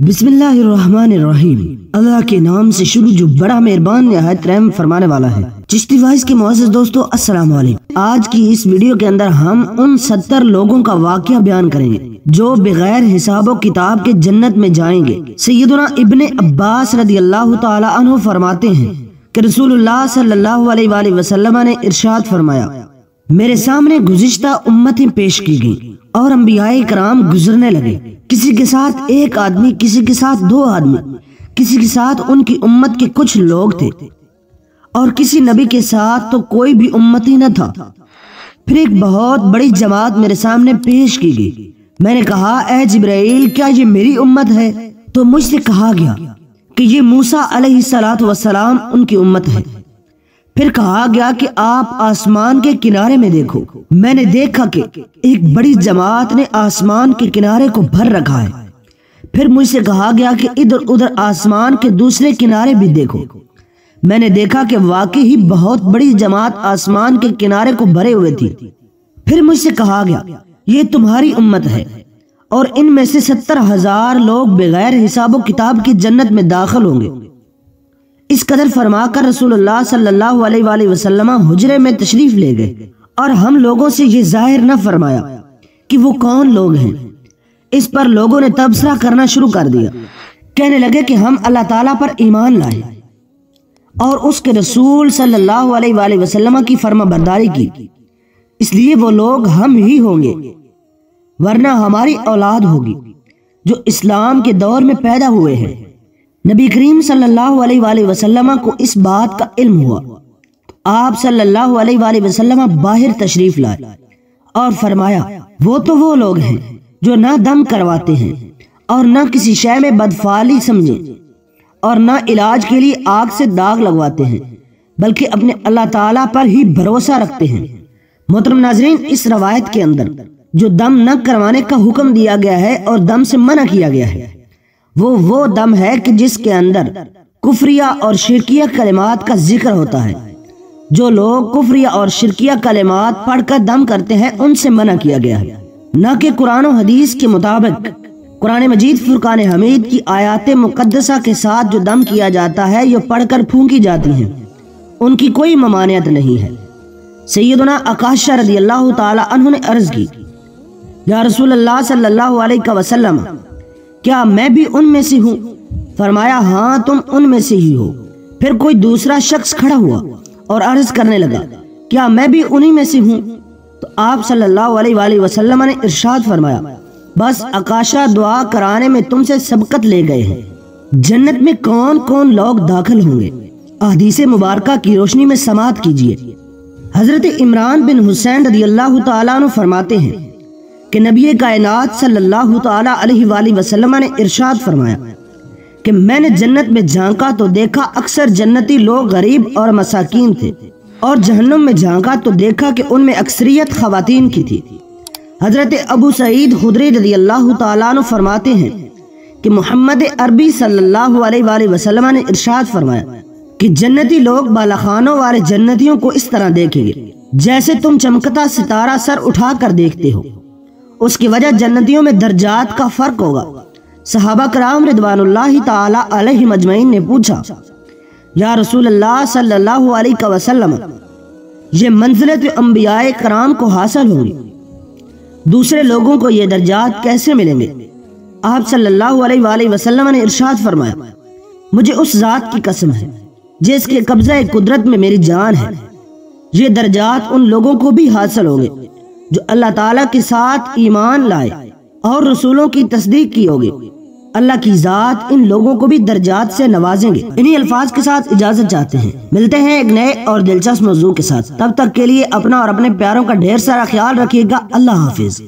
بسم اللہ الرحمن الرحیم، اللہ کے نام سے شروع جو بڑا مہربان نہایت رحم فرمانے والا ہے۔ چشتی وائس کے معزز دوستو السلام علیکم۔ آج کی اس ویڈیو کے اندر ہم ان 70 لوگوں کا واقعہ بیان کریں گے جو بغیر حساب و کتاب کے جنت میں جائیں گے۔ سیدنا ابن عباس رضی اللہ تعالی عنہ فرماتے ہیں کہ رسول اللہ صلی اللہ علیہ وآلہ وسلم نے ارشاد فرمایا، میرے سامنے گزشتہ امتیں پیش کی گئیں اور انبیاء کرام گزرنے لگے، کسی کے ساتھ ایک آدمی، کسی کے ساتھ 2 آدمی، کسی کے ساتھ ان کی امت کے کچھ لوگ تھے اور کسی نبی کے ساتھ تو کوئی بھی امتی نہ تھا۔ پھر ایک بہت بڑی جماعت میرے سامنے پیش کی گئی۔ میں نے کہا، اے جبرائیل، کیا یہ میری امت ہے؟ تو مجھ سے کہا گیا کہ یہ موسیٰ علیہ السلام ان کی امت ہے۔ پھر کہا گیا کہ آپ آسمان کے کنارے میں دیکھو۔ میں نے دیکھا کہ ایک بڑی جماعت نے آسمان کے کنارے کو بھر رکھا ہے۔ پھر مجھ سے کہا گیا کہ ادھر ادھر آسمان کے دوسرے کنارے بھی دیکھو۔ میں نے دیکھا کہ واقعی ہی بہت بڑی جماعت آسمان کے کنارے کو بھرے ہوئے تھی۔ پھر مجھ سے کہا گیا، یہ تمہاری امت ہے اور ان میں سے 70,000 لوگ بغیر حساب و کتاب کی جنت میں داخل ہوں گے۔ اس قدر فرما کر رسول اللہ صلی اللہ علیہ وآلہ وسلم حجرے میں تشریف لے گئے اور ہم لوگوں سے یہ ظاہر نہ فرمایا کہ وہ کون لوگ ہیں۔ اس پر لوگوں نے تبصرہ کرنا شروع کر دیا، کہنے لگے کہ ہم اللہ تعالیٰ پر ایمان لائے اور اس کے رسول صلی اللہ علیہ وآلہ وسلم کی فرما برداری کی، اس لیے وہ لوگ ہم ہی ہوں گے، ورنہ ہماری اولاد ہوگی جو اسلام کے دور میں پیدا ہوئے ہیں۔ نبی کریم صلی اللہ علیہ وآلہ وسلم کو اس بات کا علم ہوا تو آپ صلی اللہ علیہ وآلہ وسلم باہر تشریف لائے اور فرمایا، وہ تو وہ لوگ ہیں جو نہ دم کرواتے ہیں اور نہ کسی شے میں بدفعلی سمجھیں اور نہ علاج کے لیے آگ سے داغ لگواتے ہیں، بلکہ اپنے اللہ تعالیٰ پر ہی بھروسہ رکھتے ہیں۔ محترم ناظرین، اس روایت کے اندر جو دم نہ کروانے کا حکم دیا گیا ہے اور دم سے منع کیا گیا ہے، وہ دم ہے کہ جس کے اندر کفریہ اور شرکیہ کلمات کا ذکر ہوتا ہے۔ جو لوگ کفریہ اور شرکیہ کلمات پڑھ کر دم کرتے ہیں ان سے منع کیا گیا ہے، نہ کہ قرآن و حدیث کے مطابق قرآن مجید فرقان حمید کی آیات مقدسہ کے ساتھ جو دم کیا جاتا ہے یہ پڑھ کر پھونکی جاتی ہیں، ان کی کوئی ممانعت نہیں ہے۔ سیدنا عکاشہ رضی اللہ تعالی عنہ نے عرض کی، یا رسول اللہ صلی اللہ علیہ وسلم، کیا میں بھی ان میں سے ہوں؟ فرمایا، ہاں تم ان میں سے ہی ہو۔ پھر کوئی دوسرا شخص کھڑا ہوا اور عرض کرنے لگا، کیا میں بھی انہی میں سے ہوں؟ تو آپ صلی اللہ علیہ وآلہ وسلم نے ارشاد فرمایا، بس عکاشہ دعا کرانے میں تم سے سبقت لے گئے ہیں۔ جنت میں کون کون لوگ داخل ہوں گے؟ احادیث مبارکہ کی روشنی میں سماعت کیجیے۔ حضرت عمران بن حسین رضی اللہ تعالیٰ عنہ فرماتے ہیں کہ نبی کائنات صلی اللہ تعالیٰ علیہ وآلہ وسلم نے ارشاد فرمایا کہ میں نے جنت میں جھانکا تو دیکھا اکثر جنتی لوگ غریب اور مساکین تھے، اور جہنم میں جھانکا تو دیکھا کہ ان میں اکثریت خواتین کی تھی۔ حضرت ابو سعید خدری رضی اللہ تعالیٰ عنہ فرماتے ہیں کہ محمد عربی صلی اللہ علیہ وآلہ وسلم نے ارشاد فرمایا کہ جنتی لوگ بالاخانوں والے جنتیوں کو اس طرح دیکھیں گے جیسے تم چمکتا ستارہ سر اٹھا کر دیکھتے ہو۔ اس کی وجہ جنتیوں میں درجات کا فرق ہوگا۔ صحابہ کرام رضوان اللہ تعالی علیہ مجمعین نے پوچھا، یا رسول اللہ صلی اللہ علیہ وسلم، یہ منزلت انبیاء کرام کو حاصل ہوگی، دوسرے لوگوں کو یہ درجات کیسے ملیں گے؟ آپ صلی اللہ علیہ وآلہ وسلم نے ارشاد فرمایا، مجھے اس ذات کی قسم ہے جس کے قبضہ قدرت میں میری جان ہے، یہ درجات ان لوگوں کو بھی حاصل ہوں گے جو اللہ تعالیٰ کے ساتھ ایمان لائے اور رسولوں کی تصدیق کی ہوگی۔ اللہ کی ذات ان لوگوں کو بھی درجات سے نوازیں گے۔ انہی الفاظ کے ساتھ اجازت چاہتے ہیں، ملتے ہیں ایک نئے اور دلچسپ موضوع کے ساتھ، تب تک کے لیے اپنا اور اپنے پیاروں کا ڈھیر سارا خیال رکھیے گا۔ اللہ حافظ۔